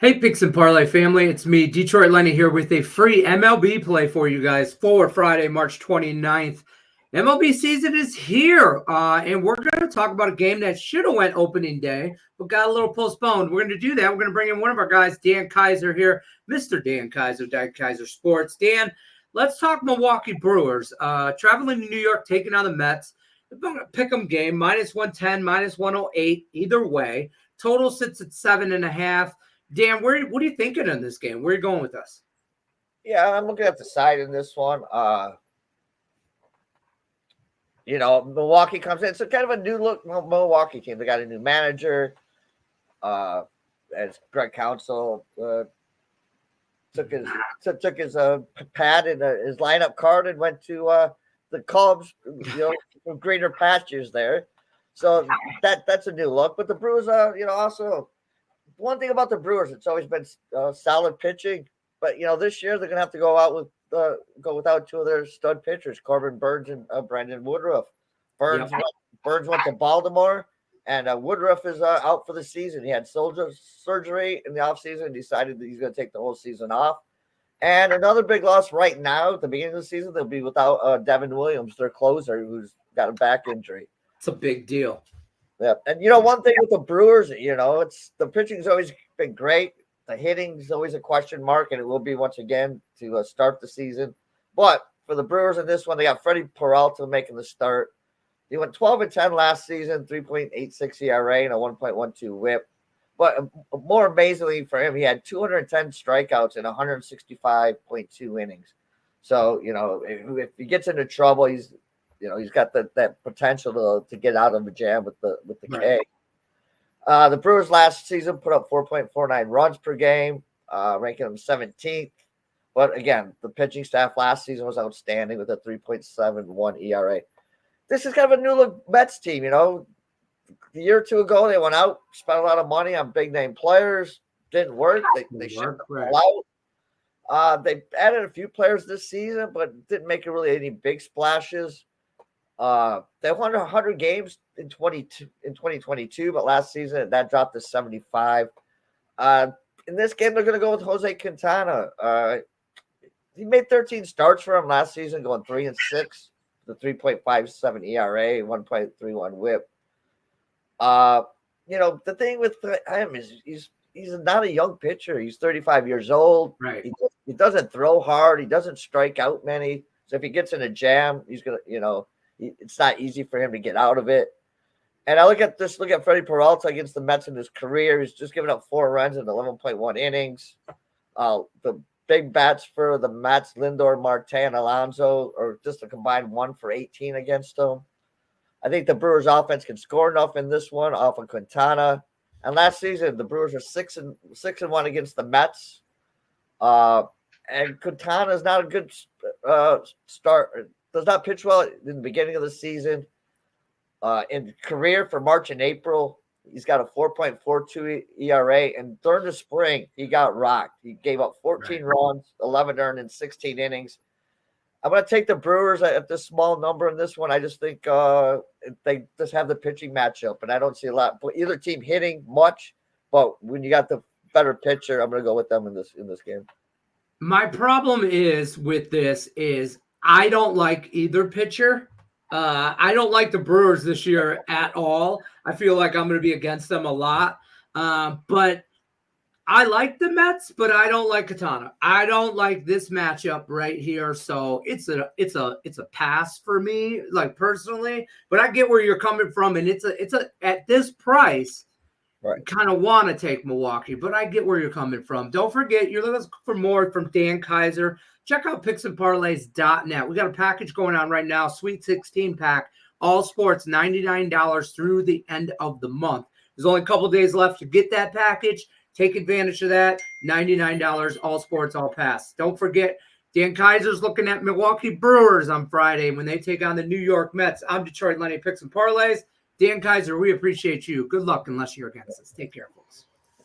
Hey, Picks and Parlay family, it's me, Detroit Lenny, here with a free MLB play for you guys for Friday, March 29th. MLB season is here, and we're going to talk about a game that should have went opening day, but got a little postponed. We're going to do that. We're going to bring in one of our guys, Dan Kaiser here, Mr. Dan Kaiser, Kaiser Sports. Dan, let's talk Milwaukee Brewers. Traveling to New York, taking on the Mets. Pick 'em game, minus 110, minus 108, either way. Total sits at 7.5. Dan, what are you thinking in this game? Where are you going with us? Yeah, I'm looking at the side in this one. Milwaukee comes in. It's a kind of a new look Milwaukee team. They got a new manager. As Greg Counsell took his pad and his lineup card and went to the Cubs, from greener pastures there. So that's a new look. But the Brewers, also. One thing about the Brewers, it's always been solid pitching, but this year they're gonna have to go without two of their stud pitchers, Corbin Burnes and Brandon Woodruff. Burnes went to Baltimore, and Woodruff is out for the season. He had surgery in the offseason and decided that he's going to take the whole season off. And another big loss right now at the beginning of the season, they'll be without Devin Williams, their closer, who's got a back injury. It's a big deal. Yeah, and one thing with the Brewers, it's the pitching's always been great. The hitting's always a question mark, and it will be once again to start the season. But for the Brewers in this one, they got Freddie Peralta making the start. He went 12-10 last season, 3.86 ERA and a 1.12 WHIP. But more amazingly for him, he had 210 strikeouts in 165.2 innings. So if he gets into trouble, he's got that potential to get out of the jam with the K. The Brewers last season put up 4.49 runs per game, ranking them 17th. But again, the pitching staff last season was outstanding with a 3.71 ERA. This is kind of a new look Mets team. A year or two ago, they went out, spent a lot of money on big name players. Didn't work. They shipped them all out. They added a few players this season, but didn't make really any big splashes. They won 100 games in 2022, but last season that dropped to 75. In this game, they're going to go with Jose Quintana. He made 13 starts for him last season, going 3-6, the 3.57 ERA, 1.31 WHIP. The thing with him is he's not a young pitcher. He's 35 years old. Right. He doesn't throw hard. He doesn't strike out many. So if he gets in a jam, he's going to, it's not easy for him to get out of it. And I look at Freddie Peralta against the Mets in his career. He's just given up 4 runs in 11.1 innings. The big bats for the Mets, Lindor, Marte, and Alonso, are just a combined 1 for 18 against them. I think the Brewers offense can score enough in this one off of Quintana. And last season, the Brewers are 6-1 against the Mets. And Quintana is not a good start. Does not pitch well in the beginning of the season. In career for March and April, he's got a 4.42 ERA. And during the spring, he got rocked. He gave up 14 runs, 11 earned in 16 innings. I'm going to take the Brewers at this small number in this one. I just think they just have the pitching matchup, and I don't see a lot. But either team hitting much, but when you got the better pitcher, I'm going to go with them in this game. My problem with this is I don't like either pitcher. I don't like the Brewers this year at all. I feel like I'm going to be against them a lot. But I like the Mets, but I don't like Quintana. I don't like this matchup right here. So it's a pass for me, like personally. But I get where you're coming from, and it's a at this price. Right. Kind of want to take Milwaukee, but I get where you're coming from. Don't forget, you're looking for more from Dan Kaiser. Check out picksandparlays.net. We got a package going on right now, Sweet 16 pack, all sports, $99 through the end of the month. There's only a couple days left to get that package. Take advantage of that. $99, all sports, all pass. Don't forget, Dan Kaiser's looking at Milwaukee Brewers on Friday when they take on the New York Mets. I'm Detroit Lenny, Picks and Parlays. Dan Kaiser, we appreciate you. Good luck unless you're against us. Take care, folks.